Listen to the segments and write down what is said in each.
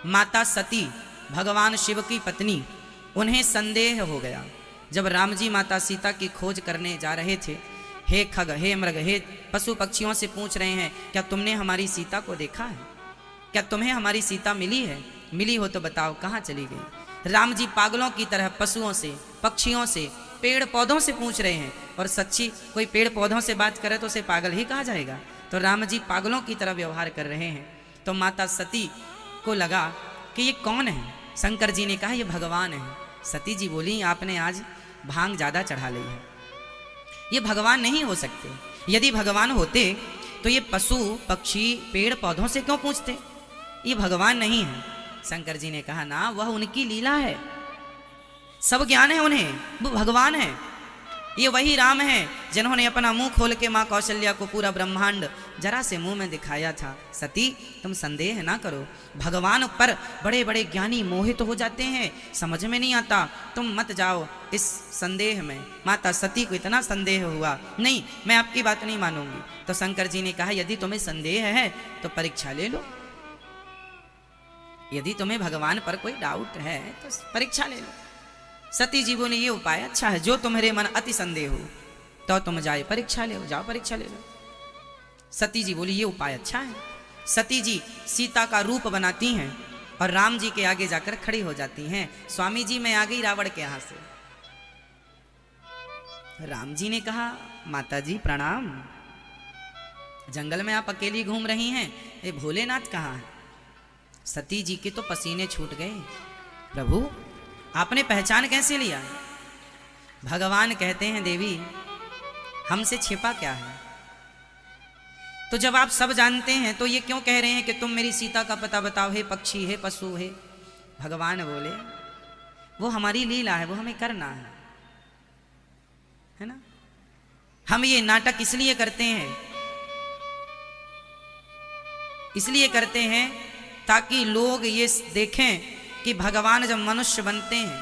माता सती भगवान शिव की पत्नी, उन्हें संदेह हो गया जब राम जी माता सीता की खोज करने जा रहे थे। हे खग, हे मृग, हे पशु पक्षियों से पूछ रहे हैं, क्या तुमने हमारी सीता को देखा है? क्या तुम्हें हमारी सीता मिली है? मिली हो तो बताओ कहाँ चली गई? राम जी पागलों की तरह पशुओं से, पक्षियों से, पेड़ पौधों से पूछ रहे हैं। और सच्ची कोई पेड़ पौधों से बात करे तो उसे पागल ही कहा जाएगा। तो राम जी पागलों की तरह व्यवहार कर रहे हैं। तो माता सती को लगा कि ये कौन है? शंकर जी ने कहा ये भगवान है। सती जी बोली आपने आज भांग ज़्यादा चढ़ा ली है, ये भगवान नहीं हो सकते। यदि भगवान होते तो ये पशु पक्षी पेड़ पौधों से क्यों पूछते? ये भगवान नहीं है। शंकर जी ने कहा ना, वह उनकी लीला है, सब ज्ञान है उन्हें, वो भगवान है। ये वही राम है जिन्होंने अपना मुंह खोल के माँ कौशल्या को पूरा ब्रह्मांड जरा से मुंह में दिखाया था। सती तुम संदेह ना करो, भगवान पर बड़े बड़े ज्ञानी मोहित हो जाते हैं, समझ में नहीं आता, तुम मत जाओ इस संदेह में। माता सती को इतना संदेह हुआ, नहीं मैं आपकी बात नहीं मानूंगी। तो शंकर जी ने कहा यदि तुम्हें संदेह है तो परीक्षा ले लो, यदि तुम्हें भगवान पर कोई डाउट है तो परीक्षा ले लो। सती जी बोले ये उपाय अच्छा है, जो तुम्हारे मन अति संदेह हो तो तुम जाए परीक्षा ले लो, जाओ परीक्षा ले लो। सती जी बोली ये उपाय अच्छा है। सती जी सीता का रूप बनाती हैं और राम जी के आगे जाकर खड़ी हो जाती हैं। स्वामी जी मैं आ गई रावण के यहां से। राम जी ने कहा माता जी प्रणाम, जंगल में आप अकेली घूम रही हैं, ये भोलेनाथ कहाँ है? सती जी के तो पसीने छूट गए, प्रभु आपने पहचान कैसे लिया? भगवान कहते हैं देवी हमसे छिपा क्या है? तो जब आप सब जानते हैं तो ये क्यों कह रहे हैं कि तुम मेरी सीता का पता बताओ, हे पक्षी, हे पशु, हे। भगवान बोले वो हमारी लीला है, वो हमें करना है ना। हम ये नाटक इसलिए करते हैं ताकि लोग ये देखें कि भगवान जब मनुष्य बनते हैं,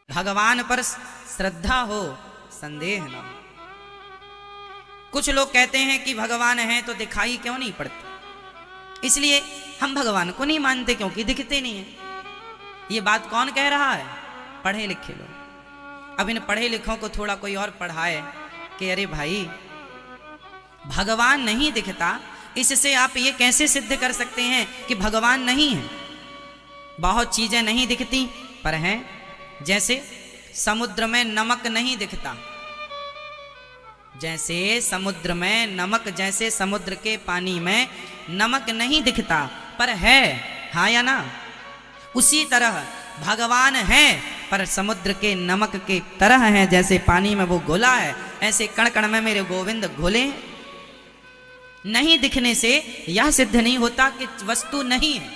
भगवान पर श्रद्धा हो, संदेह ना हो। कुछ लोग कहते हैं कि भगवान है तो दिखाई क्यों नहीं पड़ता, इसलिए हम भगवान को नहीं मानते क्योंकि दिखते नहीं है। ये बात कौन कह रहा है? पढ़े लिखे लोग। अब इन पढ़े लिखों को थोड़ा कोई और पढ़ाए कि अरे भाई भगवान नहीं दिखता, इससे आप ये कैसे सिद्ध कर सकते हैं कि भगवान नहीं है? बहुत चीजें नहीं दिखती पर हैं, जैसे समुद्र में नमक नहीं दिखता, जैसे समुद्र में नमक, जैसे समुद्र के पानी में नमक नहीं दिखता पर है, हाँ या ना? उसी तरह भगवान है पर समुद्र के नमक के तरह है, जैसे पानी में वो घुला है ऐसे कण कण में मेरे गोविंद घुले। नहीं दिखने से यह सिद्ध नहीं होता कि वस्तु नहीं है।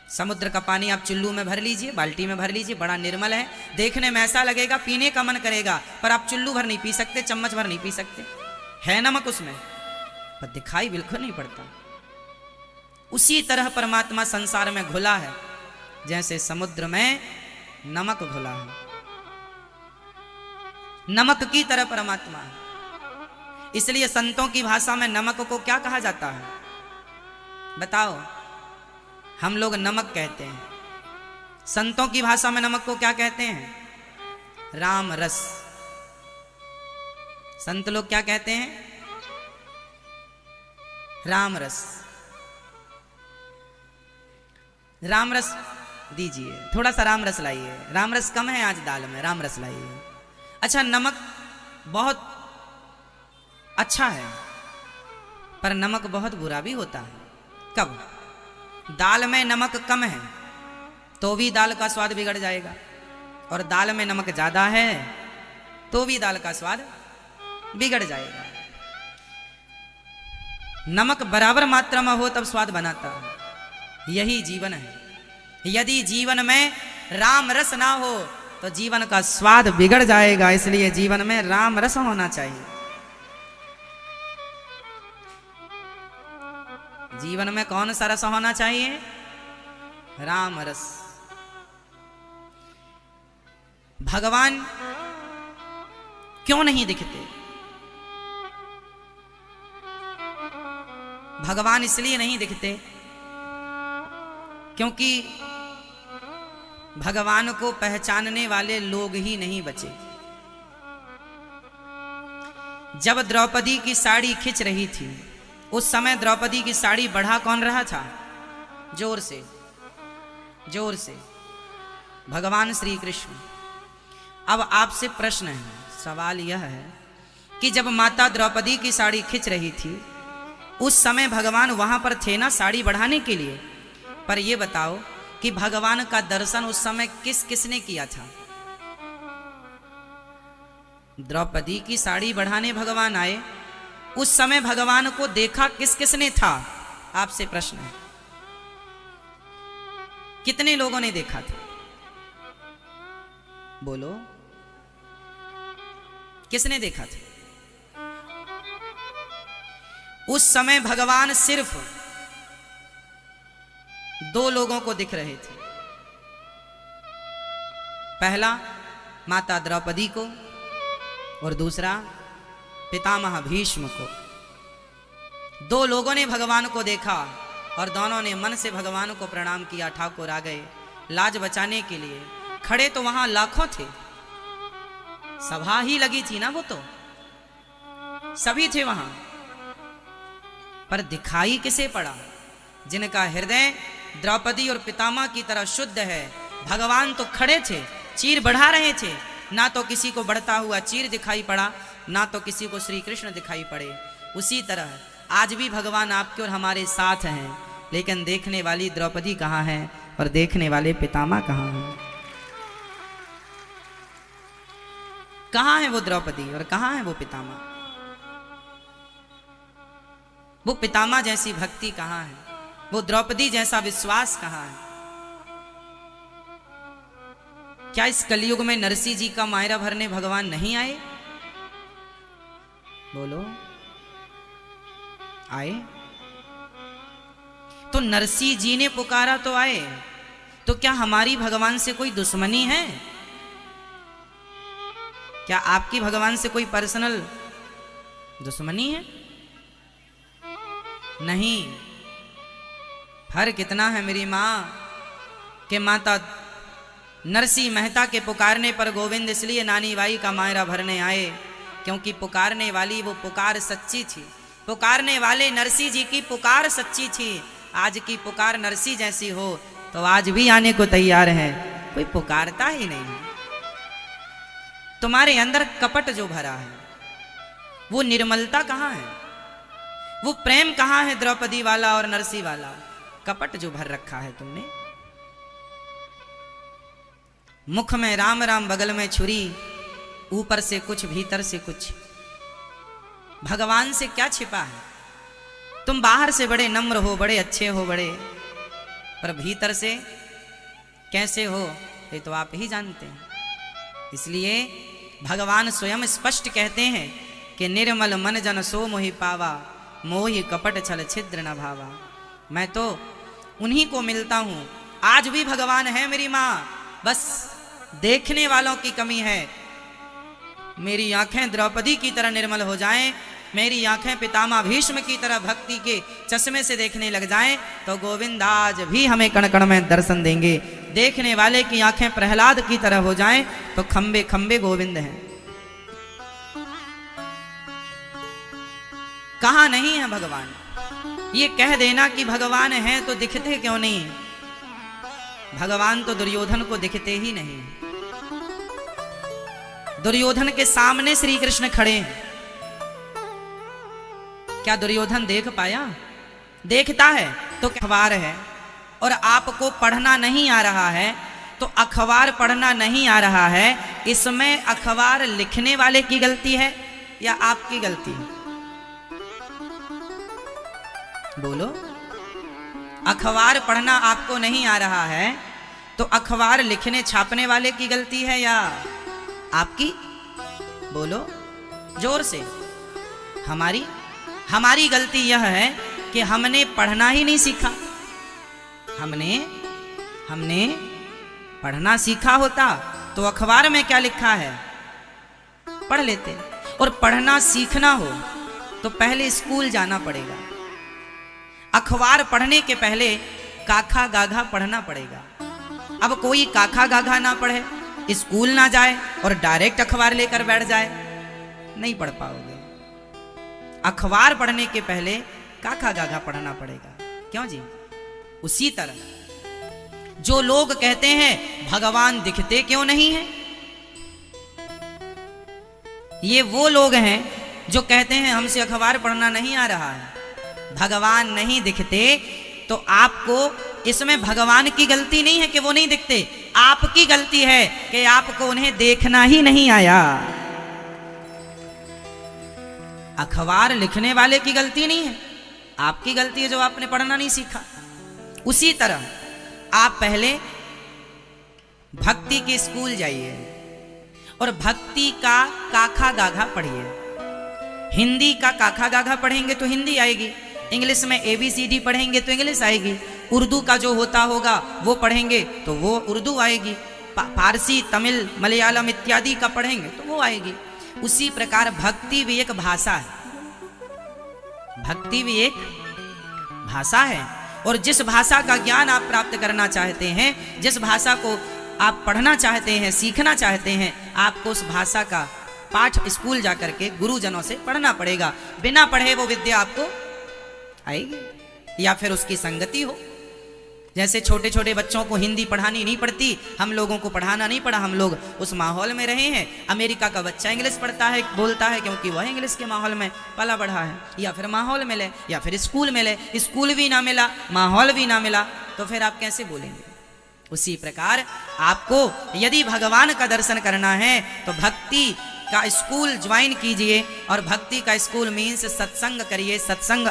समुद्र का पानी आप चुल्लू में भर लीजिए, बाल्टी में भर लीजिए, बड़ा निर्मल है, देखने में ऐसा लगेगा पीने का मन करेगा, पर आप चुल्लू भर नहीं पी सकते, चम्मच भर नहीं पी सकते, है नमक उसमें, पर दिखाई बिल्कुल नहीं पड़ता। उसी तरह परमात्मा संसार में घुला है, जैसे समुद्र में नमक घुला है, नमक की तरह परमात्मा है। इसलिए संतों की भाषा में नमक को क्या कहा जाता है बताओ? हम लोग नमक कहते हैं, संतों की भाषा में नमक को क्या कहते हैं? राम रस। संत लोग क्या कहते हैं? राम रस। राम रस दीजिए, थोड़ा सा राम रस लाइए, राम रस कम है आज दाल में, राम रस लाइए। अच्छा नमक बहुत अच्छा है पर नमक बहुत बुरा भी होता है। कब? दाल में नमक कम है तो भी दाल का स्वाद बिगड़ जाएगा, और दाल में नमक ज्यादा है तो भी दाल का स्वाद बिगड़ जाएगा। नमक बराबर मात्रा में हो तब स्वाद बनाता है, यही जीवन है। यदि जीवन में राम रस ना हो तो जीवन का स्वाद बिगड़ जाएगा, इसलिए जीवन में राम रस होना चाहिए। जीवन में कौन सा रस होना चाहिए? राम रस। भगवान क्यों नहीं दिखते? भगवान इसलिए नहीं दिखते क्योंकि भगवान को पहचानने वाले लोग ही नहीं बचे। जब द्रौपदी की साड़ी खिंच रही थी, उस समय द्रौपदी की साड़ी बढ़ा कौन रहा था? जोर से, जोर से भगवान श्री कृष्ण। अब आपसे प्रश्न है, सवाल यह है कि जब माता द्रौपदी की साड़ी खिंच रही थी, उस समय भगवान वहां पर थे ना साड़ी बढ़ाने के लिए। पर यह बताओ कि भगवान का दर्शन उस समय किस किसने किया था? द्रौपदी की साड़ी बढ़ाने भगवान आए, उस समय भगवान को देखा किस किसने था? आपसे प्रश्न है, कितने लोगों ने देखा था? बोलो, किसने देखा था? उस समय भगवान सिर्फ दो लोगों को दिख रहे थे। पहला माता द्रौपदी को और दूसरा पितामह भीष्म को। दो लोगों ने भगवान को देखा और दोनों ने मन से भगवान को प्रणाम किया। ठाकुर आ गए लाज बचाने के लिए। खड़े तो वहां लाखों थे, सभा ही लगी थी ना, वो तो सभी थे वहां, पर दिखाई किसे पड़ा? जिनका हृदय द्रौपदी और पितामह की तरह शुद्ध है। भगवान तो खड़े थे, चीर बढ़ा रहे थे, ना तो किसी को बढ़ता हुआ चीर दिखाई पड़ा, ना तो किसी को श्री कृष्ण दिखाई पड़े। उसी तरह आज भी भगवान आपके और हमारे साथ हैं, लेकिन देखने वाली द्रौपदी कहाँ है और देखने वाले पितामह कहाँ हैं? कहाँ है वो द्रौपदी और कहाँ है वो पितामह? वो पितामह जैसी भक्ति कहाँ है? वो द्रौपदी जैसा विश्वास कहाँ है? क्या इस कलयुग में नरसिंह जी का मायरा भरने भगवान नहीं आए? बोलो, आए? तो नरसिंह जी ने पुकारा तो आए, तो क्या हमारी भगवान से कोई दुश्मनी है? क्या आपकी भगवान से कोई पर्सनल दुश्मनी है? नहीं। फर्क कितना है मेरी मां के माता नरसिंह मेहता के पुकारने पर गोविंद इसलिए नानी बाई का मायरा भरने आए, क्योंकि पुकारने वाली वो पुकार सच्ची थी। पुकारने वाले नरसिंह जी की पुकार सच्ची थी। आज की पुकार नरसिंह जैसी हो तो आज भी आने को तैयार है, कोई पुकारता ही नहीं। तुम्हारे अंदर कपट जो भरा है, वो निर्मलता कहाँ है? वो प्रेम कहाँ है? द्रौपदी वाला और नरसिंह वाला कपट जो भर रखा है तुमने। मुख में राम राम, बगल में छुरी, ऊपर से कुछ भीतर से कुछ। भगवान से क्या छिपा है? तुम बाहर से बड़े नम्र हो, बड़े अच्छे हो, बड़े, पर भीतर से कैसे हो ये तो आप ही जानते हैं। इसलिए भगवान स्वयं स्पष्ट कहते हैं कि निर्मल मन जन सो मोहि पावा, मोहि कपट छल छिद्र न भावा। मैं तो उन्हीं को मिलता हूं। आज भी भगवान है मेरी मां, बस देखने वालों की कमी है। मेरी आंखें द्रौपदी की तरह निर्मल हो जाएं, मेरी आंखें पितामह भीष्म की तरह भक्ति के चश्मे से देखने लग जाएं, तो गोविंद आज भी हमें कण कण में दर्शन देंगे। देखने वाले की आंखें प्रहलाद की तरह हो जाएं, तो खंबे खंबे गोविंद हैं। कहां नहीं है भगवान? ये कह देना कि भगवान है तो दिखते क्यों नहीं? भगवान तो दुर्योधन को दिखते ही नहीं। दुर्योधन के सामने श्री कृष्ण खड़े हैं, क्या दुर्योधन देख पाया? देखता है तो अखबार है, और आपको पढ़ना नहीं आ रहा है तो अखबार पढ़ना नहीं आ रहा है। इसमें अखबार लिखने वाले की गलती है या आपकी गलती है? बोलो, अखबार पढ़ना आपको नहीं आ रहा है तो अखबार लिखने छापने वाले की गलती है या आपकी? बोलो जोर से। हमारी गलती यह है कि हमने पढ़ना ही नहीं सीखा। हमने पढ़ना सीखा होता तो अखबार में क्या लिखा है पढ़ लेते। और पढ़ना सीखना हो तो पहले स्कूल जाना पड़ेगा। अखबार पढ़ने के पहले काखा गाघा पढ़ना पड़ेगा। अब कोई काखा गाघा ना पढ़े, स्कूल ना जाए और डायरेक्ट अखबार लेकर बैठ जाए, नहीं पढ़ पाओगे। अखबार पढ़ने के पहले काखा गाघा पढ़ना पड़ेगा। क्यों जी? उसी तरह जो लोग कहते हैं भगवान दिखते क्यों नहीं है, ये वो लोग हैं जो कहते हैं हमसे अखबार पढ़ना नहीं आ रहा है। भगवान नहीं दिखते तो आपको इसमें भगवान की गलती नहीं है कि वो नहीं दिखते, आपकी गलती है कि आपको उन्हें देखना ही नहीं आया। अखबार लिखने वाले की गलती नहीं है, आपकी गलती है जो आपने पढ़ना नहीं सीखा। उसी तरह आप पहले भक्ति के स्कूल जाइए और भक्ति का काखा गाघा पढ़िए। हिंदी का काखा गाघा पढ़ेंगे तो हिंदी आएगी, इंग्लिश में ABCD पढ़ेंगे तो इंग्लिश आएगी, उर्दू का जो होता होगा वो पढ़ेंगे तो वो उर्दू आएगी, फारसी तमिल मलयालम इत्यादि का पढ़ेंगे तो वो आएगी। उसी प्रकार भक्ति भी एक भाषा है, भक्ति भी एक भाषा है। और जिस भाषा का ज्ञान आप प्राप्त करना चाहते हैं, जिस भाषा को आप पढ़ना चाहते हैं, सीखना चाहते हैं, आपको उस भाषा का पाठ स्कूल जाकर के गुरुजनों से पढ़ना पड़ेगा। बिना पढ़े वो विद्या आपको आएगी या फिर उसकी संगति हो। जैसे छोटे छोटे बच्चों को हिंदी पढ़ानी नहीं पड़ती, हम लोगों को पढ़ाना नहीं पड़ा, हम लोग उस माहौल में रहे हैं। अमेरिका का बच्चा इंग्लिश पढ़ता है, बोलता है, क्योंकि वह इंग्लिश के माहौल में पला बढ़ा है। या फिर माहौल मिले या फिर स्कूल मिले, स्कूल भी ना मिला, माहौल भी ना मिला, तो फिर आप कैसे बोलेंगे? उसी प्रकार आपको यदि भगवान का दर्शन करना है तो भक्ति का स्कूल ज्वाइन कीजिए, और भक्ति का स्कूल मीन्स सत्संग करिए, सत्संग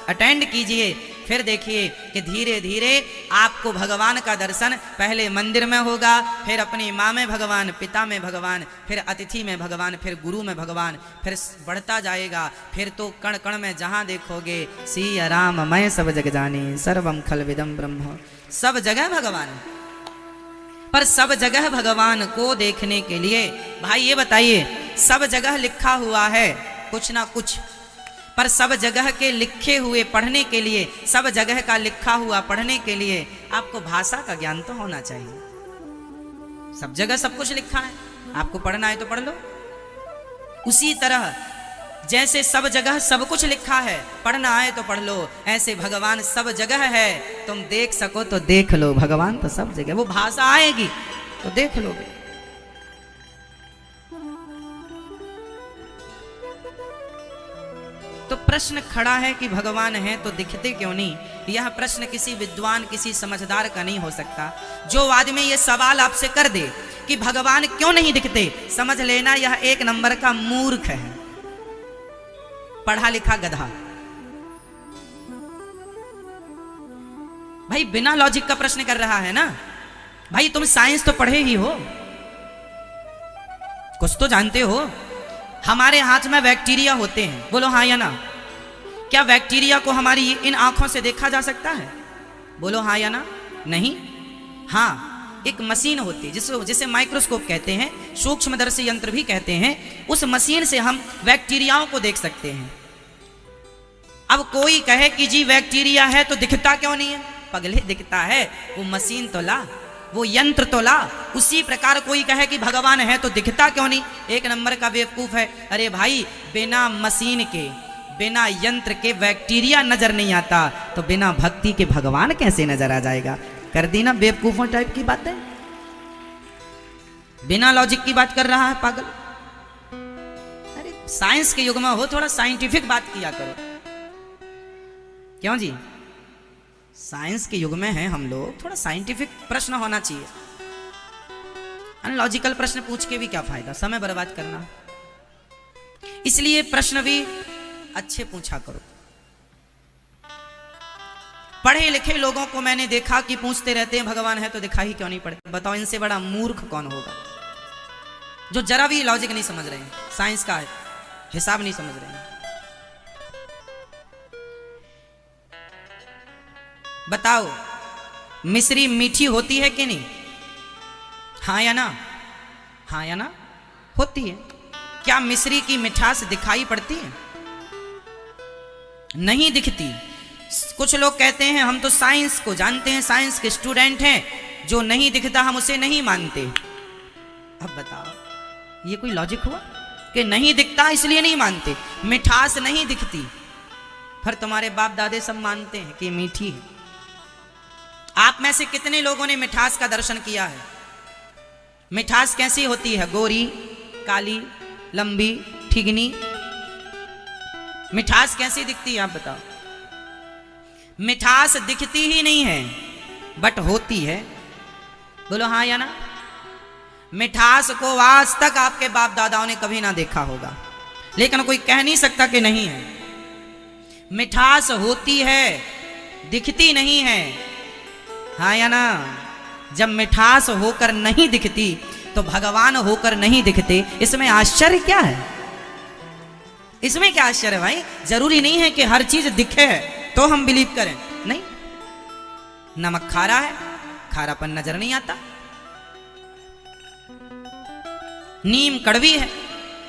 अटेंड कीजिए। फिर देखिए कि धीरे धीरे आपको भगवान का दर्शन पहले मंदिर में होगा, फिर अपनी माँ में भगवान, पिता में भगवान, फिर अतिथि में भगवान, फिर गुरु में भगवान, फिर बढ़ता जाएगा। फिर तो कण कण में जहाँ देखोगे सिया राम मैं सब जग जानी सर्वम खल विदम ब्रह्म, सब जगह भगवान। पर सब जगह भगवान को देखने के लिए भाई ये बताइए, सब जगह लिखा हुआ है कुछ ना कुछ, पर सब जगह के लिखे हुए पढ़ने के लिए, सब जगह का लिखा हुआ पढ़ने के लिए आपको भाषा का ज्ञान तो होना चाहिए। सब जगह सब कुछ लिखा है, आपको पढ़ना है तो पढ़ लो। उसी तरह जैसे सब जगह सब कुछ लिखा है, पढ़ना आए तो पढ़ लो, ऐसे भगवान सब जगह है, तुम देख सको तो देख लो। भगवान तो सब जगह, वो भाषा आएगी तो देख लोगे। तो प्रश्न खड़ा है कि भगवान है तो दिखते क्यों नहीं? यह प्रश्न किसी विद्वान, किसी समझदार का नहीं हो सकता। जो आदमी ये सवाल आपसे कर दे कि भगवान क्यों नहीं दिखते, समझ लेना यह एक नंबर का मूर्ख है, पढ़ा लिखा गधा। भाई बिना लॉजिक का प्रश्न कर रहा है ना। भाई तुम साइंस तो पढ़े ही हो, कुछ तो जानते हो। हमारे हाथ में बैक्टीरिया होते हैं, बोलो हाँ या ना? क्या बैक्टीरिया को हमारी इन आंखों से देखा जा सकता है? बोलो हाँ या ना? नहीं। हाँ, एक मशीन होती है जिसे माइक्रोस्कोप कहते हैं, सूक्ष्मदर्शी यंत्र भी कहते हैं। उस मशीन से हम बैक्टीरियाओं को देख सकते हैं। अब कोई कहे कि जी बैक्टीरिया है तो दिखता क्यों नहीं है? पगले दिखता है, वो मशीन तो ला, वो यंत्र तो ला। उसी प्रकार कोई कहे कि भगवान है तो दिखता क्यों नहीं? एक नंबर का बेवकूफ है। अरे भाई बिना मशीन के, बिना यंत्र के बैक्टीरिया नजर नहीं आता, तो बिना भक्ति के भगवान कैसे नजर आ जाएगा? कर दी ना बेवकूफों टाइप की बातें, बिना लॉजिक की बात कर रहा है पागल। अरे साइंस के युग में हो, थोड़ा साइंटिफिक बात किया करो। क्यों जी? साइंस के युग में हैं हम लोग, थोड़ा साइंटिफिक प्रश्न होना चाहिए। अनलॉजिकल प्रश्न पूछ के भी क्या फायदा, समय बर्बाद करना। इसलिए प्रश्न भी अच्छे पूछा करो। पढ़े लिखे लोगों को मैंने देखा कि पूछते रहते हैं भगवान है तो दिखाई क्यों नहीं पड़े। बताओ इनसे बड़ा मूर्ख कौन होगा जो जरा भी लॉजिक नहीं समझ रहे हैं, साइंस का हिसाब नहीं समझ रहे हैं। बताओ मिश्री मीठी होती है कि नहीं? हाँ या ना? हाँ या ना? होती है। क्या मिश्री की मिठास दिखाई पड़ती है? नहीं दिखती। कुछ लोग कहते हैं हम तो साइंस को जानते हैं, साइंस के स्टूडेंट हैं, जो नहीं दिखता हम उसे नहीं मानते। अब बताओ ये कोई लॉजिक हुआ कि नहीं दिखता इसलिए नहीं मानते? मिठास नहीं दिखती, पर तुम्हारे बाप दादे सब मानते हैं कि मीठी है। आप में से कितने लोगों ने मिठास का दर्शन किया है? मिठास कैसी होती है? गोरी, काली, लंबी, ठिगनी। मिठास कैसी दिखती है आप बताओ? मिठास दिखती ही नहीं है बट होती है। बोलो हाँ या ना? मिठास को आज तक आपके बाप दादाओं ने कभी ना देखा होगा, लेकिन कोई कह नहीं सकता कि नहीं है। मिठास होती है, दिखती नहीं है। हाँ या ना? जब मिठास होकर नहीं दिखती तो भगवान होकर नहीं दिखते, इसमें आश्चर्य क्या है? इसमें क्या आश्चर्य भाई? जरूरी नहीं है कि हर चीज दिखे तो हम बिलीव करें, नहीं। नमक खारा है, खारापन नजर नहीं आता। नीम कड़वी है,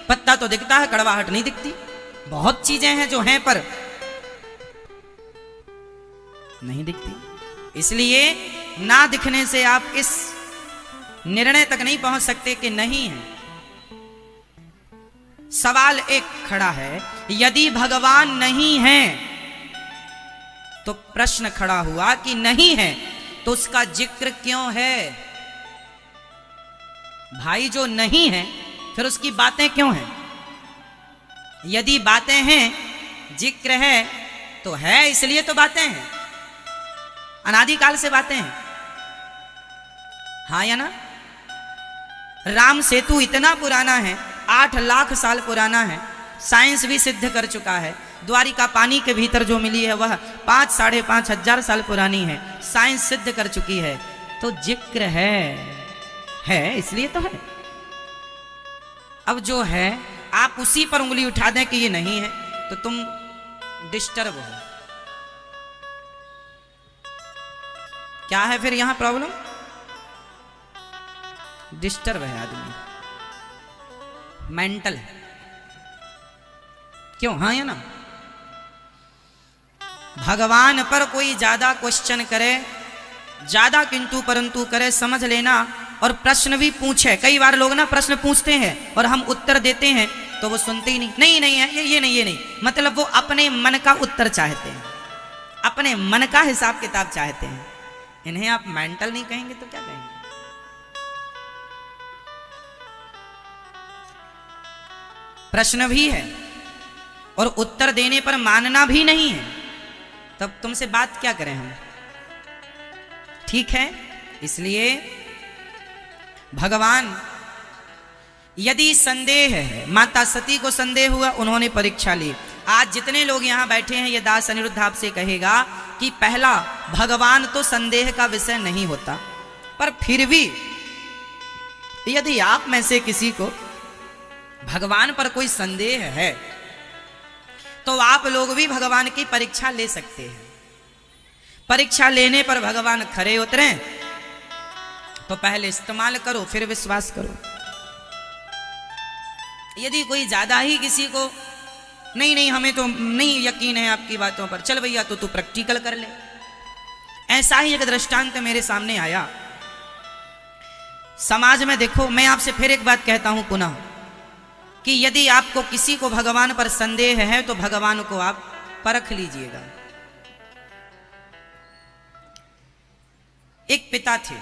पत्ता तो दिखता है, कड़वाहट नहीं दिखती। बहुत चीजें हैं जो हैं पर नहीं दिखती। इसलिए ना दिखने से आप इस निर्णय तक नहीं पहुंच सकते कि नहीं है। सवाल एक खड़ा है, यदि भगवान नहीं है तो प्रश्न खड़ा हुआ कि नहीं है तो उसका जिक्र क्यों है? भाई जो नहीं है फिर उसकी बातें क्यों हैं? यदि बातें हैं, जिक्र है तो है, इसलिए तो बातें हैं, अनादिकाल से बातें हैं। हाँ या ना? राम सेतु इतना पुराना है, 8 लाख साल पुराना है, साइंस भी सिद्ध कर चुका है। द्वारिका पानी के भीतर जो मिली है वह 5 साढ़े 5 हजार साल पुरानी है, साइंस सिद्ध कर चुकी है। तो जिक्र है इसलिए तो है। अब जो है आप उसी पर उंगली उठा दें कि ये नहीं है तो तुम डिस्टर्ब हो। क्या है फिर यहां प्रॉब्लम? डिस्टर्ब है आदमी, मेंटल है। क्यों? हाँ या ना? भगवान पर कोई ज्यादा क्वेश्चन करे, ज्यादा किंतु परंतु करे, समझ लेना। और प्रश्न भी पूछे, कई बार लोग ना प्रश्न पूछते हैं और हम उत्तर देते हैं तो वो सुनते ही नहीं है, ये नहीं, मतलब वो अपने मन का उत्तर चाहते हैं, अपने मन का हिसाब किताब चाहते हैं। इन्हें आप मेंटल नहीं कहेंगे तो क्या कहेंगे? प्रश्न भी है और उत्तर देने पर मानना भी नहीं है, तब तुमसे बात क्या करें हम? ठीक है, इसलिए भगवान, यदि संदेह है, माता सती को संदेह हुआ, उन्होंने परीक्षा ली। आज जितने लोग यहां बैठे हैं, ये दास अनिरुद्ध आपसे कहेगा कि पहला, भगवान तो संदेह का विषय नहीं होता, पर फिर भी यदि आप में से किसी को भगवान पर कोई संदेह है तो आप लोग भी भगवान की परीक्षा ले सकते हैं। परीक्षा लेने पर भगवान खरे उतरे तो पहले इस्तेमाल करो, फिर विश्वास करो। यदि कोई ज्यादा ही किसी को नहीं हमें तो नहीं यकीन है आपकी बातों पर, चल भैया तो तू प्रैक्टिकल कर ले। ऐसा ही एक दृष्टांत मेरे सामने आया समाज में। देखो, मैं आपसे फिर एक बात कहता हूं पुनः कि यदि आपको किसी को भगवान पर संदेह है तो भगवान को आप परख लीजिएगा। एक पिता थे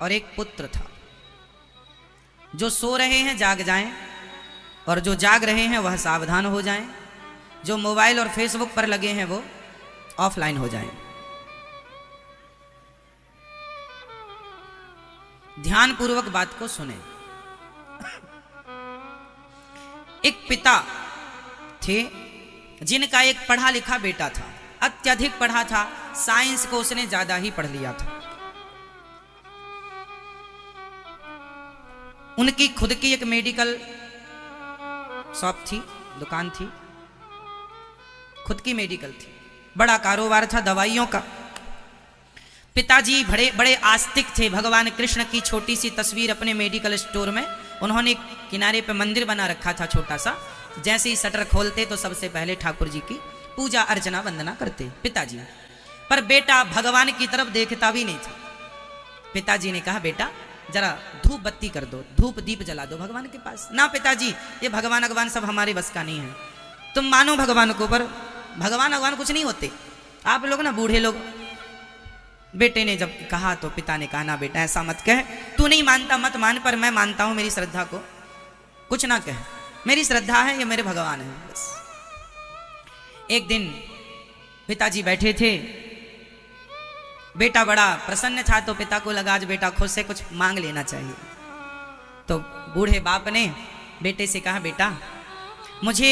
और एक पुत्र था। जो सो रहे हैं जाग जाएं और जो जाग रहे हैं वह सावधान हो जाएं। जो मोबाइल और फेसबुक पर लगे हैं वो ऑफलाइन हो जाएं। ध्यान पूर्वक बात को सुने। एक पिता थे जिनका एक पढ़ा लिखा बेटा था, अत्यधिक पढ़ा था, साइंस को उसने ज्यादा ही पढ़ लिया था। उनकी खुद की एक मेडिकल शॉप थी, दुकान थी, खुद की मेडिकल थी, बड़ा कारोबार था दवाइयों का। पिताजी बड़े बड़े आस्तिक थे। भगवान कृष्ण की छोटी सी तस्वीर अपने मेडिकल स्टोर में उन्होंने किनारे पे मंदिर बना रखा था छोटा सा। जैसे ही शटर खोलते तो सबसे पहले ठाकुर जी की पूजा अर्चना वंदना करते पिताजी। पर बेटा भगवान की तरफ देखता भी नहीं था। पिताजी ने कहा बेटा जरा धूप बत्ती कर दो, धूप दीप जला दो भगवान के पास। ना पिताजी, ये भगवान भगवान सब हमारे बस का नहीं है, तुम मानो भगवान को, पर भगवान भगवान कुछ नहीं होते आप लोग ना बूढ़े लोग। बेटे ने जब कहा तो पिता ने कहा ना बेटा ऐसा मत कह, तू नहीं मानता मत मान, पर मैं मानता हूं मेरी श्रद्धा को, कुछ ना कह, मेरी श्रद्धा है, ये मेरे भगवान है बस। एक दिन पिताजी बैठे थे, बेटा बड़ा प्रसन्न था, तो पिता को लगा आज बेटा खुद से कुछ मांग लेना चाहिए। तो बूढ़े बाप ने बेटे से कहा बेटा मुझे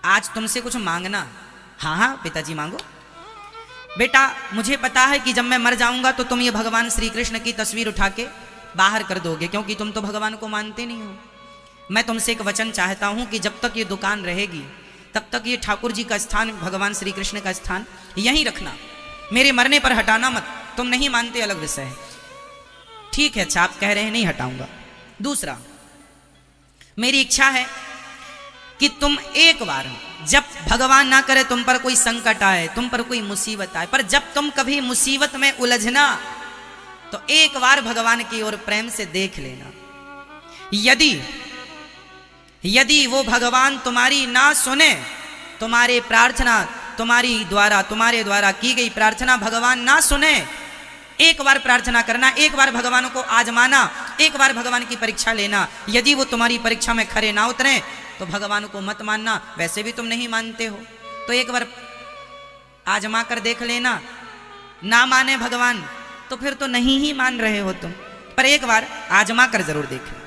आज तुमसे कुछ मांगना। हाँ हाँ पिताजी मांगो। बेटा मुझे पता है कि जब मैं मर जाऊंगा तो तुम ये भगवान श्री कृष्ण की तस्वीर उठा के बाहर कर दोगे, क्योंकि तुम तो भगवान को मानते नहीं हो। मैं तुमसे एक वचन चाहता हूं कि जब तक ये दुकान रहेगी तब तक ये ठाकुर जी का स्थान, भगवान श्री कृष्ण का स्थान यहीं रखना, मेरे मरने पर हटाना मत। तुम नहीं मानते अलग विषय है। ठीक है अच्छा आप कह रहे हैं नहीं हटाऊंगा। दूसरा, मेरी इच्छा है कि तुम एक बार, जब भगवान ना करे तुम पर कोई संकट आए, तुम पर कोई मुसीबत आए, पर जब तुम कभी मुसीबत में उलझना तो एक बार भगवान की ओर प्रेम से देख लेना। यदि वो भगवान तुम्हारी ना सुने, तुम्हारे प्रार्थना, तुम्हारे द्वारा की गई प्रार्थना भगवान ना सुने, एक बार प्रार्थना करना, एक बार भगवान को आजमाना, एक बार भगवान की परीक्षा लेना। यदि वो तुम्हारी परीक्षा में खरे ना उतरे तो भगवान को मत मानना, वैसे भी तुम नहीं मानते हो, तो एक बार आजमा कर देख लेना। ना माने भगवान तो फिर तो नहीं ही मान रहे हो तुम, पर एक बार आजमा कर जरूर देखना।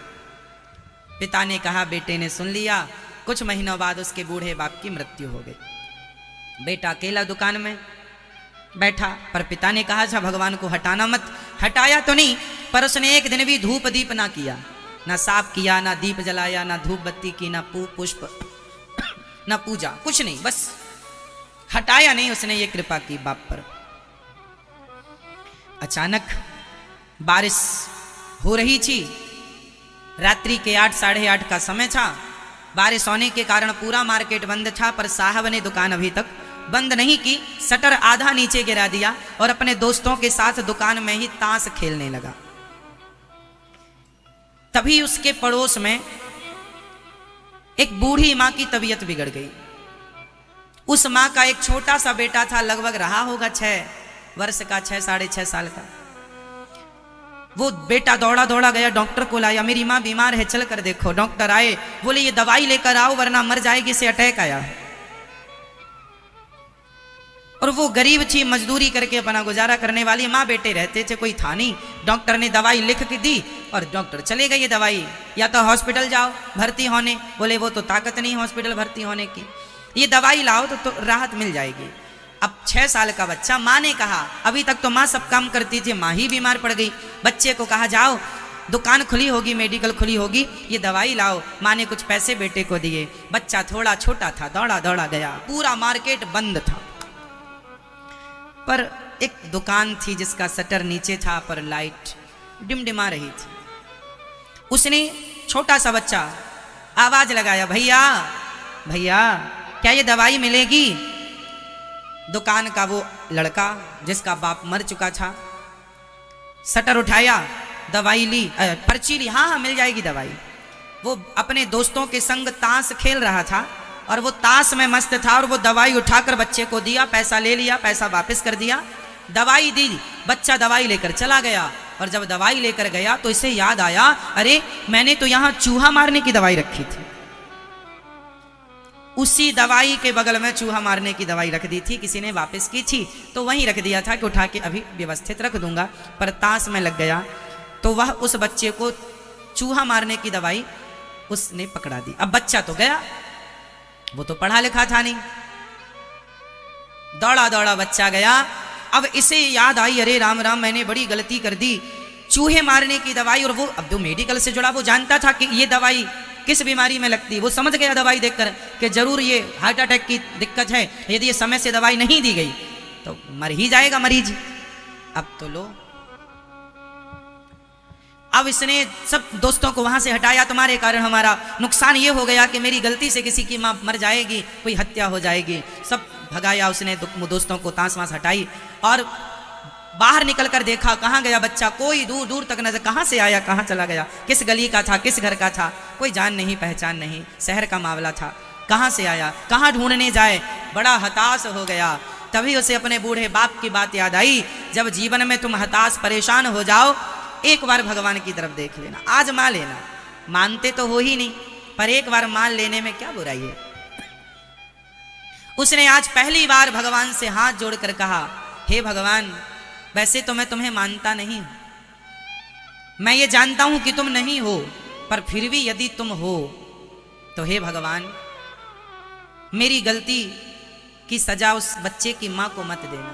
पिता ने कहा, बेटे ने सुन लिया। कुछ महीनों बाद उसके बूढ़े बाप की मृत्यु हो गई। बेटा अकेला दुकान में बैठा, पर पिता ने कहा था भगवान को हटाना मत। हटाया तो नहीं, पर उसने एक दिन भी धूप दीप ना किया, ना साफ किया, ना दीप जलाया, ना धूप बत्ती की, ना पुष्प ना पूजा, कुछ नहीं, बस हटाया नहीं उसने। ये कृपा की बाप पर। अचानक बारिश हो रही थी, रात्रि के 8 साढ़े 8 का समय था। बारिश होने के कारण पूरा मार्केट बंद था, पर साहब ने दुकान अभी तक बंद नहीं की, शटर आधा नीचे गिरा दिया और अपने दोस्तों के साथ दुकान में ही ताश खेलने लगा। तभी उसके पड़ोस में एक बूढ़ी मां की तबीयत बिगड़ गई। उस मां का एक छोटा सा बेटा था, लगभग रहा होगा 6 वर्ष का, 6 साढ़े 6 साल का। वो बेटा दौड़ा दौड़ा गया, डॉक्टर को लाया, मेरी माँ बीमार है, चल कर देखो। डॉक्टर आए, बोले ये दवाई लेकर आओ वरना मर जाएगी, इसे अटैक आया है। और वो गरीब थी, मजदूरी करके अपना गुजारा करने वाली, माँ बेटे रहते थे, कोई था नहीं। डॉक्टर ने दवाई लिख के दी और डॉक्टर चले गए, ये दवाई या तो हॉस्पिटल जाओ भर्ती होने, बोले वो तो ताकत नहीं हॉस्पिटल भर्ती होने की, ये दवाई लाओ तो राहत मिल जाएगी। अब 6 साल का बच्चा, माँ ने कहा, अभी तक तो माँ सब काम करती थी, माँ ही बीमार पड़ गई। बच्चे को कहा जाओ दुकान खुली होगी, मेडिकल खुली होगी, ये दवाई लाओ। माँ ने कुछ पैसे बेटे को दिए। बच्चा थोड़ा छोटा था, दौड़ा दौड़ा गया, पूरा मार्केट बंद था, पर एक दुकान थी जिसका शटर नीचे था, पर लाइट डिमडिमा रही थी। उसने, छोटा सा बच्चा, आवाज लगाया, भैया भैया क्या ये दवाई मिलेगी? दुकान का वो लड़का जिसका बाप मर चुका था, शटर उठाया, दवाई ली, पर्ची ली, हाँ हाँ मिल जाएगी दवाई। वो अपने दोस्तों के संग ताश खेल रहा था और वो ताश में मस्त था, और वो दवाई उठाकर बच्चे को दिया, पैसा ले लिया, पैसा वापस कर दिया, दवाई दी। बच्चा दवाई लेकर चला गया, और जब दवाई लेकर गया तो इसे याद आया, अरे मैंने तो यहाँ चूहा मारने की दवाई रखी थी। उसी दवाई के बगल में चूहा मारने की दवाई रख दी थी, किसी ने वापस की थी, तो वहीं रख दिया था कि उठा के अभी व्यवस्थित रख दूंगा, पर ताश में लग गया तो वह उस बच्चे को चूहा मारने की दवाई उसने पकड़ा दी। अब बच्चा तो गया, वो तो पढ़ा लिखा था नहीं, दौड़ा दौड़ा बच्चा गया। अब इसे याद आई, अरे राम राम मैंने बड़ी गलती कर दी, चूहे मारने की दवाई। और वो अब जो मेडिकल से जुड़ा, वो जानता था कि ये दवाई किस बीमारी में लगती है, वो समझ गया दवाई देखकर कि जरूर ये हार्ट अटैक की दिक्कत है, यदि ये समय से दवाई नहीं दी गई तो मर ही जाएगा मरीज। अब तो लो, अब इसने सब दोस्तों को वहां से हटाया, तुम्हारे कारण हमारा नुकसान ये हो गया कि मेरी गलती से किसी की माँ मर जाएगी, कोई हत्या हो जाएगी। सब भगाया उसने, दोस्तों को तांस वांस हटाई और बाहर निकल कर देखा कहाँ गया बच्चा, कोई दूर दूर तक नजर, कहाँ से आया कहाँ चला गया, किस गली का था किस घर का था, कोई जान नहीं पहचान नहीं, शहर का मामला था, कहाँ से आया कहाँ ढूंढने जाए, बड़ा हताश हो गया। तभी उसे अपने बूढ़े बाप की बात याद आई, जब जीवन में तुम हताश परेशान हो जाओ एक बार भगवान की तरफ देख लेना, आजमा लेना। मानते तो हो ही नहीं, पर एक बार मान लेने में क्या बुराई है। उसने आज पहली बार भगवान से हाथ जोड़कर कहा, हे भगवान, वैसे तो मैं तुम्हें मानता नहीं, मैं ये जानता हूं कि तुम नहीं हो, पर फिर भी यदि तुम हो तो हे भगवान, मेरी गलती की सजा उस बच्चे की मां को मत देना,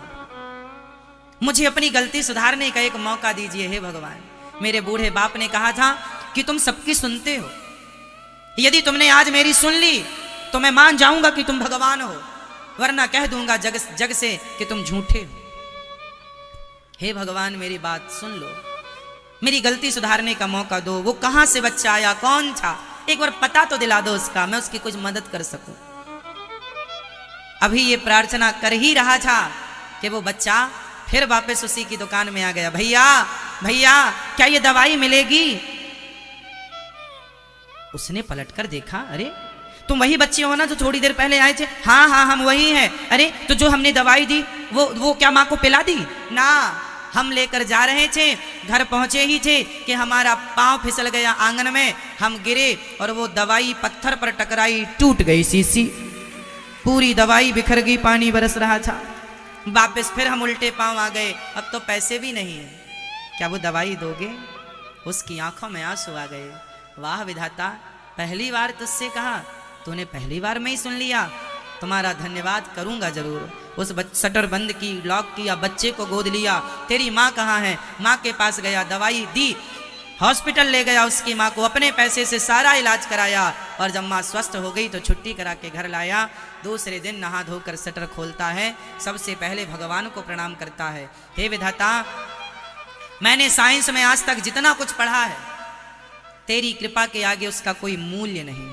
मुझे अपनी गलती सुधारने का एक मौका दीजिए हे भगवान। मेरे बूढ़े बाप ने कहा था कि तुम सबकी सुनते हो, यदि तुमने आज मेरी सुन ली तो मैं मान जाऊंगा कि तुम भगवान हो, वरना कह दूंगा जग से कि तुम झूठे हो। हे भगवान, मेरी बात सुन लो, मेरी गलती सुधारने का मौका दो। वो कहां से बच्चा आया, कौन था, एक बार पता तो दिला दो उसका, मैं उसकी कुछ मदद कर सकूं। अभी ये प्रार्थना कर ही रहा था कि वो बच्चा फिर वापस उसी की दुकान में आ गया। भैया भैया, क्या ये दवाई मिलेगी? उसने पलटकर देखा, अरे तुम वही बच्चे हो ना जो थोड़ी देर पहले आए थे? हाँ हाँ, हम वही हैं। अरे तो जो हमने दवाई दी वो क्या माँ को पिला दी? ना, हम लेकर जा रहे थे, घर पहुंचे ही थे कि हमारा पांव फिसल गया आंगन में, हम गिरे और वो दवाई पत्थर पर टकराई, टूट गई शीशी, पूरी दवाई बिखर गई, पानी बरस रहा था। वापस फिर हम उल्टे पांव आ गए, अब तो पैसे भी नहीं है, क्या वो दवाई दोगे? उसकी आंखों में आंसू आ गए। वाह विधाता, पहली बार तुझसे कहा, तूने पहली बार में ही सुन लिया, तुम्हारा धन्यवाद करूंगा जरूर। उस शटर बंद की, लॉक किया, बच्चे को गोद लिया। तेरी माँ कहाँ है? माँ के पास गया, दवाई दी, हॉस्पिटल ले गया उसकी माँ को, अपने पैसे से सारा इलाज कराया और जब माँ स्वस्थ हो गई तो छुट्टी करा के घर लाया। दूसरे दिन नहा धोकर शटर खोलता है, सबसे पहले भगवान को प्रणाम करता है। हे विधाता, मैंने साइंस में आज तक जितना कुछ पढ़ा है, तेरी कृपा के आगे उसका कोई मूल्य नहीं,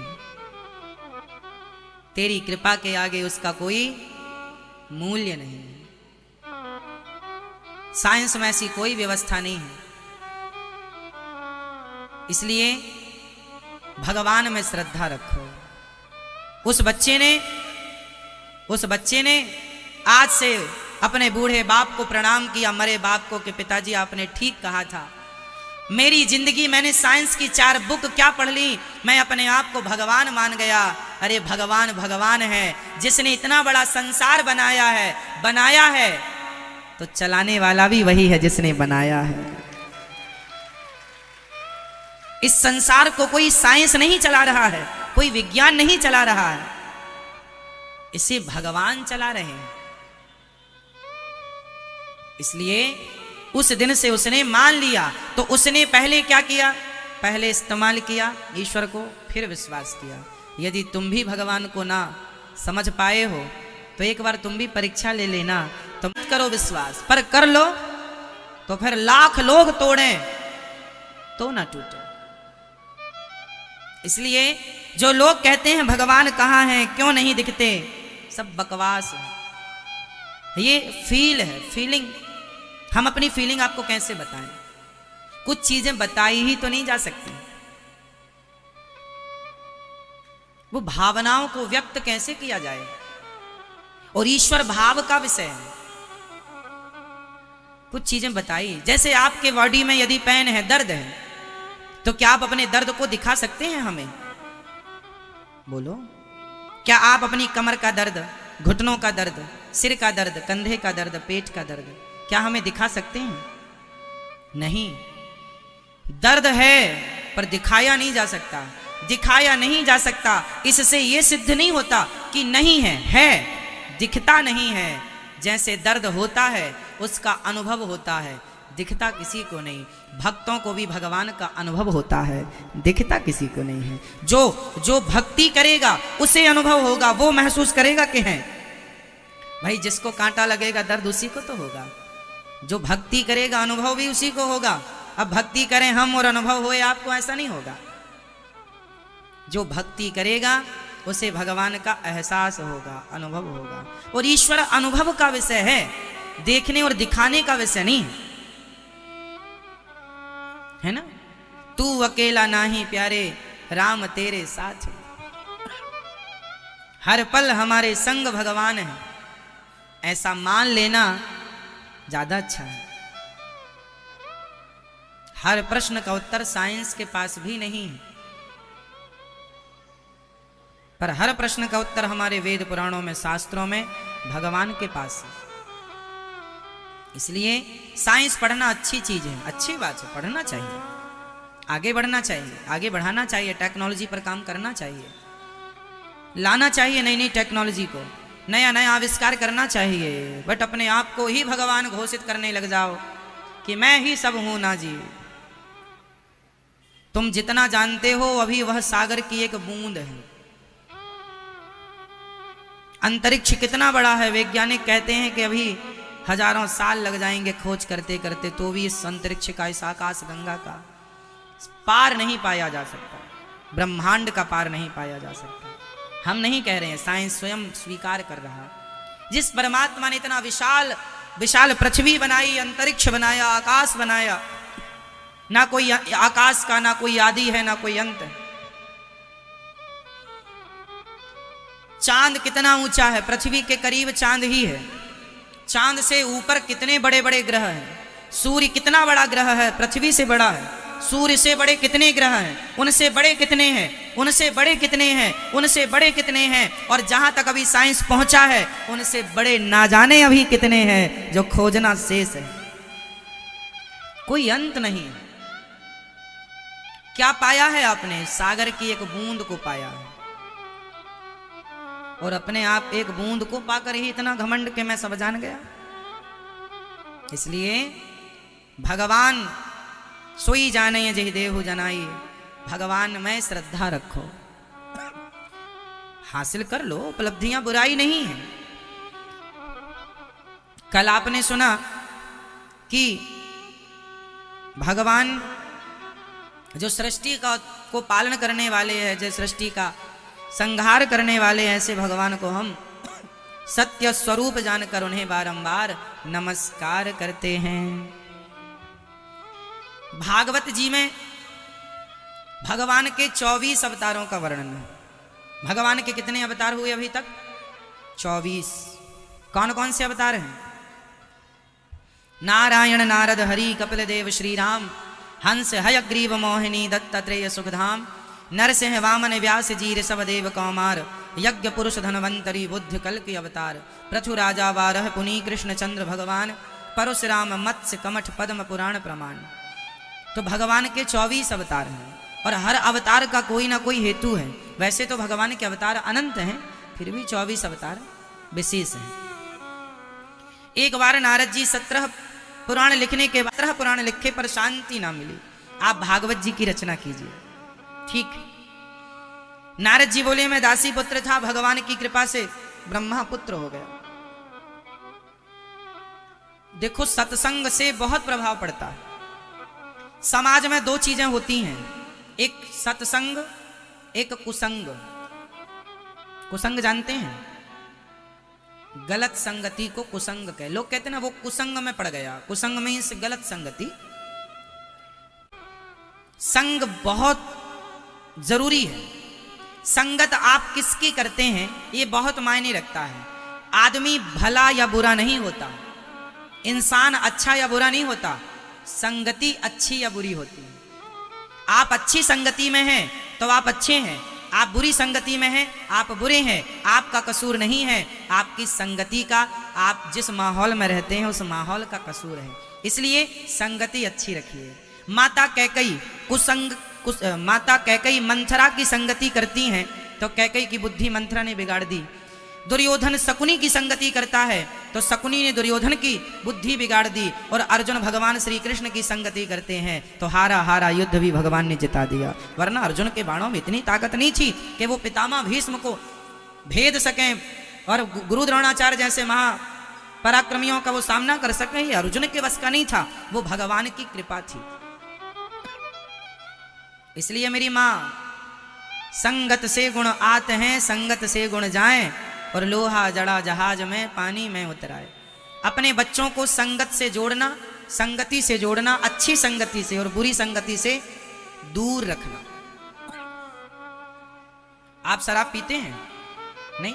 तेरी कृपा के आगे उसका कोई मूल्य नहीं। साइंस में ऐसी कोई व्यवस्था नहीं है, इसलिए भगवान में श्रद्धा रखो। उस बच्चे ने आज से अपने बूढ़े बाप को प्रणाम किया, मरे बाप को, कि पिताजी आपने ठीक कहा था, मेरी जिंदगी, मैंने साइंस की 4 बुक क्या पढ़ ली, मैं अपने आप को भगवान मान गया। अरे भगवान भगवान है, जिसने इतना बड़ा संसार बनाया है तो चलाने वाला भी वही है जिसने बनाया है। इस संसार को कोई साइंस नहीं चला रहा है, कोई विज्ञान नहीं चला रहा है, इसे भगवान चला रहे हैं। इसलिए उस दिन से उसने मान लिया, तो उसने पहले क्या किया? पहले इस्तेमाल किया ईश्वर को, फिर विश्वास किया। यदि तुम भी भगवान को ना समझ पाए हो तो एक बार तुम भी परीक्षा ले लेना। तो मत करो विश्वास, पर कर लो तो फिर लाख लोग तोड़ें तो ना टूटे। इसलिए जो लोग कहते हैं भगवान कहाँ हैं, क्यों नहीं दिखते, सब बकवास है। ये फील है, फीलिंग। हम अपनी फीलिंग आपको कैसे बताएं? कुछ चीजें बताई ही तो नहीं जा सकती, वो भावनाओं को व्यक्त कैसे किया जाए? और ईश्वर भाव का विषय है। कुछ चीजें बताई, जैसे आपके बॉडी में यदि पेन है, दर्द है, तो क्या आप अपने दर्द को दिखा सकते हैं हमें? बोलो, क्या आप अपनी कमर का दर्द, घुटनों का दर्द, सिर का दर्द, कंधे का दर्द, पेट का दर्द, क्या हमें दिखा सकते हैं? नहीं। दर्द है पर दिखाया नहीं जा सकता, दिखाया नहीं जा सकता। इससे यह सिद्ध नहीं होता कि नहीं है, दिखता नहीं है। जैसे दर्द होता है उसका अनुभव होता है, दिखता किसी को नहीं। भक्तों को भी भगवान का अनुभव होता है, दिखता किसी को नहीं है। जो भक्ति करेगा उसे अनुभव होगा, वो महसूस करेगा कि है भाई, जिसको कांटा लगेगा दर्द उसी को तो होगा। जो भक्ति करेगा अनुभव भी उसी को होगा। अब भक्ति करें हम और अनुभव होए आपको, ऐसा नहीं होगा। जो भक्ति करेगा उसे भगवान का एहसास होगा, अनुभव होगा। और ईश्वर अनुभव का विषय है, देखने और दिखाने का विषय नहीं है ना। तू अकेला नाही प्यारे, राम तेरे साथ, हर पल हमारे संग भगवान है, ऐसा मान लेना ज्यादा अच्छा है। हर प्रश्न का उत्तर साइंस के पास भी नहीं है, पर हर प्रश्न का उत्तर हमारे वेद पुराणों में, शास्त्रों में भगवान के पास है। इसलिए साइंस पढ़ना अच्छी चीज है, अच्छी बात है, पढ़ना चाहिए, आगे बढ़ना चाहिए, आगे बढ़ाना चाहिए, टेक्नोलॉजी पर काम करना चाहिए, लाना चाहिए नई नई टेक्नोलॉजी को, नया नया आविष्कार करना चाहिए। बट अपने आप को ही भगवान घोषित करने लग जाओ कि मैं ही सब हूं ना जी। तुम जितना जानते हो अभी वह सागर की एक बूंद है। अंतरिक्ष कितना बड़ा है, वैज्ञानिक कहते हैं कि अभी हजारों साल लग जाएंगे खोज करते करते, तो भी इस अंतरिक्ष का, इस आकाश गंगा का पार नहीं पाया जा सकता, ब्रह्मांड का पार नहीं पाया जा सकता। हम नहीं कह रहे हैं, साइंस स्वयं स्वीकार कर रहा है। जिस परमात्मा ने इतना विशाल विशाल पृथ्वी बनाई, अंतरिक्ष बनाया, आकाश बनाया, ना कोई आकाश का ना कोई आदि है ना कोई अंत है। चांद कितना ऊंचा है, पृथ्वी के करीब चांद ही है। चांद से ऊपर कितने बड़े बड़े ग्रह हैं। सूर्य कितना बड़ा ग्रह है, पृथ्वी से बड़ा है। सूर्य से बड़े कितने ग्रह हैं, उनसे बड़े कितने हैं, उनसे बड़े कितने हैं, उनसे बड़े कितने हैं, और जहां तक अभी साइंस पहुंचा है उनसे बड़े ना जाने अभी कितने हैं, जो खोजना शेष है। कोई अंत नहीं। क्या पाया है आपने? सागर की एक बूंद को पाया है, और अपने आप एक बूंद को पाकर ही इतना घमंड के मैं सब जान गया। इसलिए भगवान सोई जाने जही देहु जनाई, भगवान में श्रद्धा रखो, हासिल कर लो, उपलब्धियां बुराई नहीं है। कल आपने सुना कि भगवान जो सृष्टि को पालन करने वाले हैं, जो सृष्टि का संहार करने वाले हैं, ऐसे भगवान को हम सत्य स्वरूप जानकर उन्हें बारंबार नमस्कार करते हैं। भागवत जी में भगवान के 24 अवतारों का वर्णन है। भगवान के कितने अवतार हुए अभी तक? 24। कौन कौन से अवतार हैं? नारायण, नारद, हरि, कपिल देव, श्री राम, हंस, हयग्रीव, मोहिनी, दत्तात्रेय, सुखधाम, नरसिंह, वामन, व्यास जी, ऋषभदेव, कौमार, यज्ञ पुरुष, धनवंतरी, बुद्ध, कल की अवतार, पृथु राजा, वारह, पुनी, कृष्ण चंद्र भगवान, परशुराम, मत्स्य, कमठ, पद्म, पुराण, प्रमाण। तो भगवान के 24 अवतार हैं, और हर अवतार का कोई ना कोई हेतु है। वैसे तो भगवान के अवतार अनंत हैं, फिर भी 24 अवतार विशेष हैं। एक बार नारद जी 17 पुराण लिखने के बाद 17 पुराण लिखे पर शांति ना मिली। आप भागवत जी की रचना कीजिए। ठीक, नारद जी बोले मैं दासी पुत्र था, भगवान की कृपा से ब्रह्मा पुत्र हो गया। देखो, सत्संग से बहुत प्रभाव पड़ता है। समाज में 2 चीजें होती हैं, एक सत्संग, एक कुसंग। कुसंग जानते हैं? गलत संगति को कुसंग कहे। लोग कहते हैं ना वो कुसंग में पड़ गया। कुसंग मीन्स गलत संगति। संग बहुत जरूरी है। संगत आप किसकी करते हैं ये बहुत मायने रखता है। आदमी भला या बुरा नहीं होता, इंसान अच्छा या बुरा नहीं होता, संगति अच्छी या बुरी होती है। आप अच्छी संगति में हैं तो आप अच्छे हैं, आप बुरी संगति में हैं आप बुरे हैं। आपका कसूर नहीं है, आपकी संगति का, आप जिस माहौल में रहते हैं उस माहौल का कसूर है। इसलिए संगति अच्छी रखिए। माता कैकई मंथरा की संगति करती हैं तो कैकई की बुद्धि मंथरा ने बिगाड़ दी। दुर्योधन शकुनी की संगति करता है तो शकुनी ने दुर्योधन की बुद्धि बिगाड़ दी। और अर्जुन भगवान श्री कृष्ण की संगति करते हैं तो हारा हारा युद्ध भी भगवान ने जिता दिया। वरना अर्जुन के बाणों में इतनी ताकत नहीं थी कि वो पितामह भीष्म को भेद सकें और गुरु द्रोणाचार्य जैसे महापराक्रमियों का वो सामना कर सकें। ये अर्जुन के वश का नहीं था, वो भगवान की कृपा थी। इसलिए मेरी माँ, संगत से गुण आते हैं, संगत से गुण जाएं, और लोहा जड़ा जहाज में पानी में उतराए। अपने बच्चों को संगत से जोड़ना, संगति से जोड़ना, अच्छी संगति से, और बुरी संगति से दूर रखना। आप शराब पीते हैं? नहीं?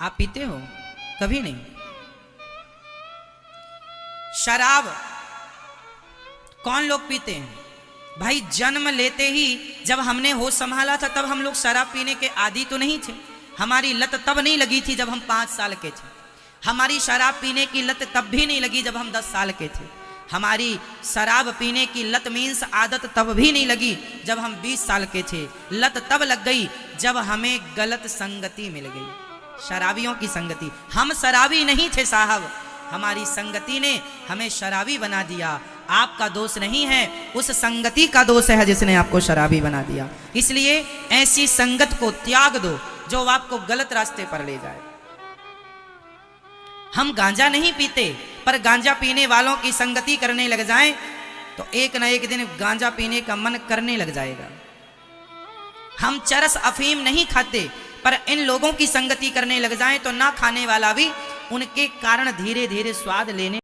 आप पीते हो? कभी नहीं। शराब कौन लोग पीते हैं? भाई जन्म लेते ही जब हमने होश संभाला था तब हम लोग शराब पीने के आदी तो नहीं थे। हमारी लत तब नहीं लगी थी जब हम 5 साल के थे। हमारी शराब पीने की लत तब भी नहीं लगी जब हम 10 साल के थे। हमारी शराब पीने की लत मीन्स आदत तब भी नहीं लगी जब हम 20 साल के थे। लत तब लग गई जब हमें गलत संगति मिल गई, शराबियों की संगति। हम शराबी नहीं थे साहब, हमारी संगति ने हमें शराबी बना दिया। आपका दोष नहीं है, उस संगति का दोष है जिसने आपको शराबी बना दिया। इसलिए ऐसी संगत को त्याग दो जो आपको गलत रास्ते पर ले जाए। हम गांजा नहीं पीते, पर गांजा पीने वालों की संगति करने लग जाएं तो एक न एक दिन गांजा पीने का मन करने लग जाएगा। हम चरस अफीम नहीं खाते, पर इन लोगों की संगति करने लग जाएं तो ना खाने वाला भी उनके कारण धीरे धीरे स्वाद लेने